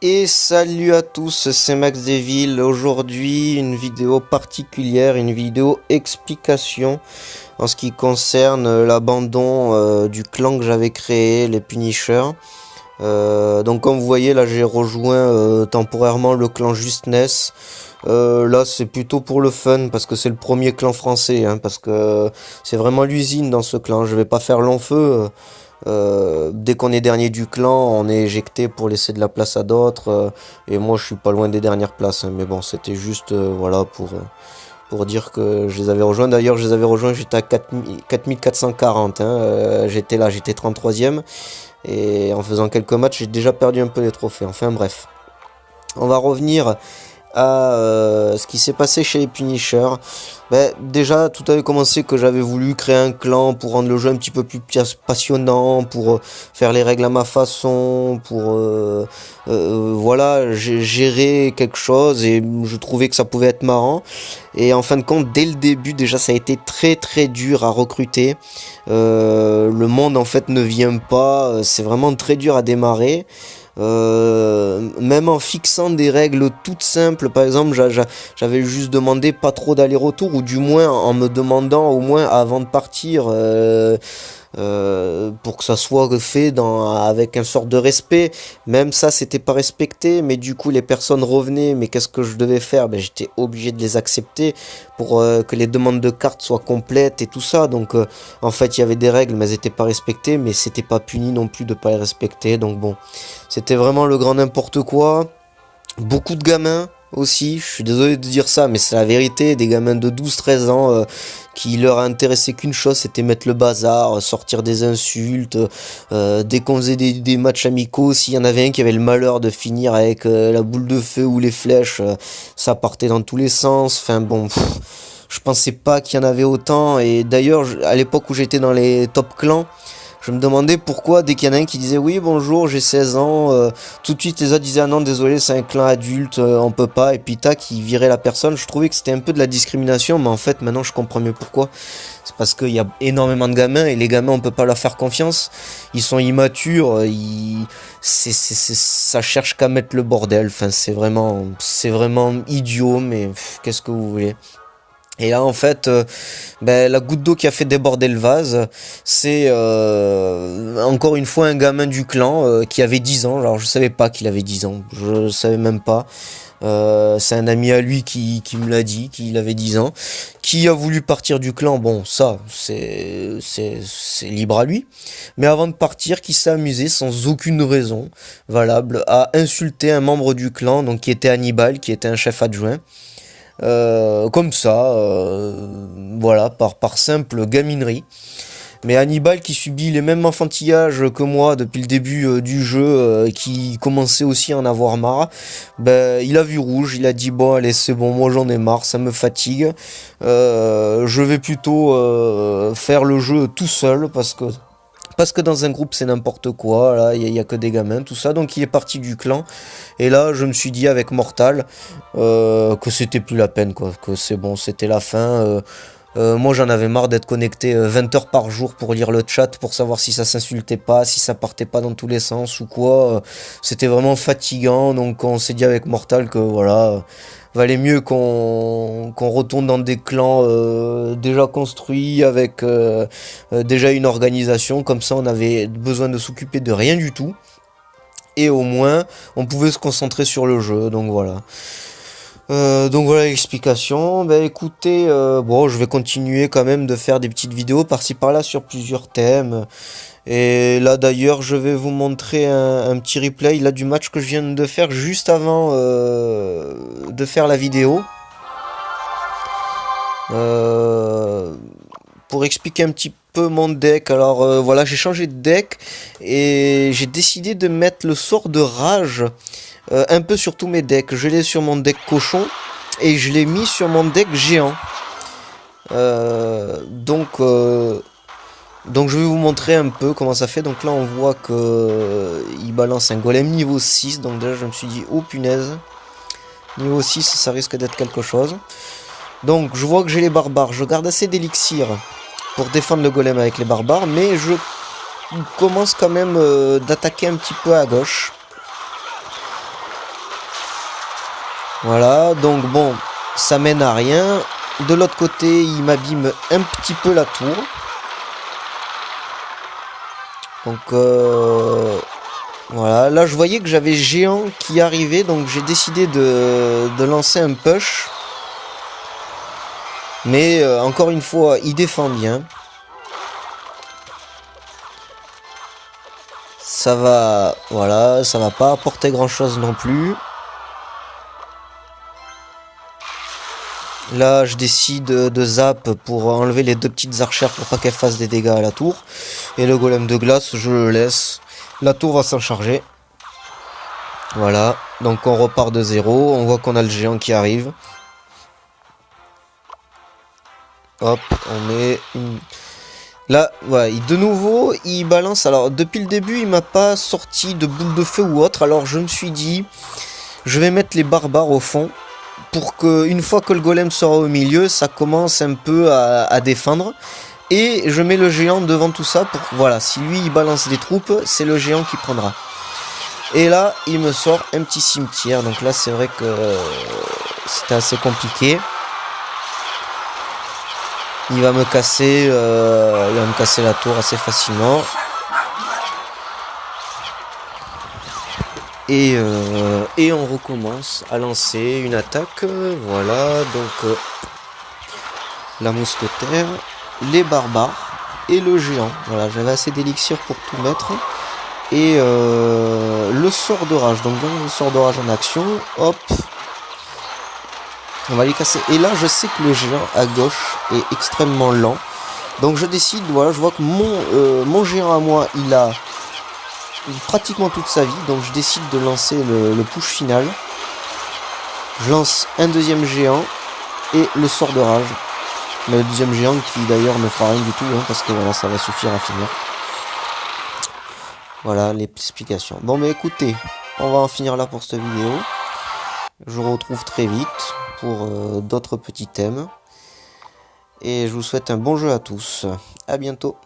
Et salut à tous, c'est Max Deville. Aujourd'hui, une vidéo particulière, une vidéo explication en ce qui concerne l'abandon du clan que j'avais créé, les Punishers. Donc comme vous voyez, là j'ai rejoint temporairement le clan Justness. Là c'est plutôt pour le fun parce que c'est le premier clan français, hein, parce que c'est vraiment l'usine dans ce clan. Je vais pas faire long feu. Dès qu'on est dernier du clan, on est éjecté pour laisser de la place à d'autres. Et moi, je suis pas loin des dernières places, hein, mais bon, c'était juste voilà pour dire que je les avais rejoints. D'ailleurs, je les avais rejoints, j'étais à 4440. Hein, j'étais là, j'étais 33ème. Et en faisant quelques matchs, j'ai déjà perdu un peu les trophées. Enfin bref. On va revenir à ce qui s'est passé chez les Punishers. Déjà, tout avait commencé que j'avais voulu créer un clan pour rendre le jeu un petit peu plus passionnant, pour faire les règles à ma façon, pour voilà, gérer quelque chose, et je trouvais que ça pouvait être marrant. Et en fin de compte, dès le début, déjà, ça a été très très dur à recruter. Le monde en fait ne vient pas, c'est vraiment très dur à démarrer. Même en fixant des règles toutes simples, par exemple, j'avais juste demandé pas trop d'aller-retour, ou du moins en me demandant au moins avant de partir, pour que ça soit fait avec un sort de respect. Même ça, c'était pas respecté, mais du coup, les personnes revenaient. Mais qu'est-ce que je devais faire? J'étais obligé de les accepter pour que les demandes de cartes soient complètes et tout ça. Donc, en fait, il y avait des règles, mais elles étaient pas respectées, mais c'était pas puni non plus de pas les respecter. Donc bon, c'était vraiment le grand n'importe quoi. Beaucoup de gamins aussi, je suis désolé de dire ça, mais c'est la vérité, des gamins de 12-13 ans qui leur intéressait qu'une chose, c'était mettre le bazar, sortir des insultes. Dès qu'on faisait des matchs amicaux, s'il y en avait un qui avait le malheur de finir avec la boule de feu ou les flèches, ça partait dans tous les sens. Enfin bon, je pensais pas qu'il y en avait autant. Et d'ailleurs, à l'époque où j'étais dans les top clans, je me demandais pourquoi, dès qu'il y en a un qui disait oui bonjour j'ai 16 ans, tout de suite les autres disaient ah non désolé c'est un clan adulte, on peut pas, et puis tac ils viraient la personne. Je trouvais que c'était un peu de la discrimination, mais en fait maintenant je comprends mieux pourquoi. C'est parce qu'il y a énormément de gamins, et les gamins on peut pas leur faire confiance, ils sont immatures, ça cherche qu'à mettre le bordel, enfin c'est vraiment idiot, mais qu'est-ce que vous voulez. Et là en fait, la goutte d'eau qui a fait déborder le vase, c'est encore une fois un gamin du clan qui avait 10 ans. Alors je savais pas qu'il avait 10 ans, je savais même pas. C'est un ami à lui qui me l'a dit, qu'il avait 10 ans, qui a voulu partir du clan. Bon, ça, c'est libre à lui. Mais avant de partir, qui s'est amusé sans aucune raison valable à insulter un membre du clan, donc qui était Hannibal, qui était un chef adjoint. Comme ça, voilà, par simple gaminerie. Mais Hannibal, qui subit les mêmes enfantillages que moi depuis le début du jeu, qui commençait aussi à en avoir marre, il a vu rouge, il a dit bon allez c'est bon, moi j'en ai marre, ça me fatigue, je vais plutôt faire le jeu tout seul, parce que dans un groupe c'est n'importe quoi, là il y a que des gamins, tout ça. Donc il est parti du clan, et là je me suis dit avec Mortal que c'était plus la peine, quoi, que c'est bon, c'était la fin. Moi j'en avais marre d'être connecté 20 heures par jour pour lire le chat, pour savoir si ça s'insultait pas, si ça partait pas dans tous les sens ou quoi. C'était vraiment fatigant, donc on s'est dit avec Mortal que voilà, valait mieux qu'on retourne dans des clans déjà construits, avec déjà une organisation. Comme ça on avait besoin de s'occuper de rien du tout, et au moins on pouvait se concentrer sur le jeu. Donc voilà l'explication. Écoutez, bon, je vais continuer quand même de faire des petites vidéos par-ci par-là sur plusieurs thèmes. Et là d'ailleurs, je vais vous montrer un petit replay là du match que je viens de faire juste avant de faire la vidéo. Pour expliquer un petit peu mon deck. Alors voilà, j'ai changé de deck et j'ai décidé de mettre le sort de rage un peu sur tous mes decks. Je l'ai sur mon deck cochon et je l'ai mis sur mon deck géant. Donc je vais vous montrer un peu comment ça fait. Donc là on voit que il balance un golem niveau 6. Donc déjà je me suis dit oh punaise, niveau 6 ça risque d'être quelque chose. Donc je vois que j'ai les barbares. Je garde assez d'élixir pour défendre le golem avec les barbares, mais je commence quand même d'attaquer un petit peu à gauche. Voilà, donc bon, ça mène à rien. De l'autre côté, il m'abîme un petit peu la tour. Donc voilà, là je voyais que j'avais géant qui arrivait, donc j'ai décidé de lancer un push. Mais encore une fois, il défend bien. Ça va, voilà, ça va pas apporter grand chose non plus. Là, je décide de zap pour enlever les deux petites archères pour pas qu'elles fassent des dégâts à la tour. Et le golem de glace, je le laisse. La tour va s'en charger. Voilà, donc on repart de zéro. On voit qu'on a le géant qui arrive. Hop, on met une... Là, voilà, de nouveau, il balance. Alors, depuis le début, il m'a pas sorti de boule de feu ou autre. Alors, je me suis dit, je vais mettre les barbares au fond. Pour que, une fois que le golem sera au milieu, ça commence un peu à défendre. Et je mets le géant devant tout ça pour, voilà, si lui il balance des troupes, c'est le géant qui prendra. Et là, il me sort un petit cimetière. Donc là, c'est vrai que c'était assez compliqué. Il va me casser la tour assez facilement. Et on recommence à lancer une attaque. Voilà, donc la mousquetaire, les barbares et le géant. Voilà, j'avais assez d'élixir pour tout mettre. Et le sort de rage. Donc le sort de rage en action. Hop. On va les casser. Et là, je sais que le géant à gauche est extrêmement lent. Donc je décide, voilà, je vois que mon géant à moi, il a pratiquement toute sa vie. Donc je décide de lancer le push final. Je lance un deuxième géant et le sort de rage. Mais le deuxième géant qui d'ailleurs ne fera rien du tout, hein, parce que voilà, ça va suffire à finir. Voilà l'explication. Bon, mais écoutez, on va en finir là pour cette vidéo. Je vous retrouve très vite pour d'autres petits thèmes. Et je vous souhaite un bon jeu à tous. À bientôt.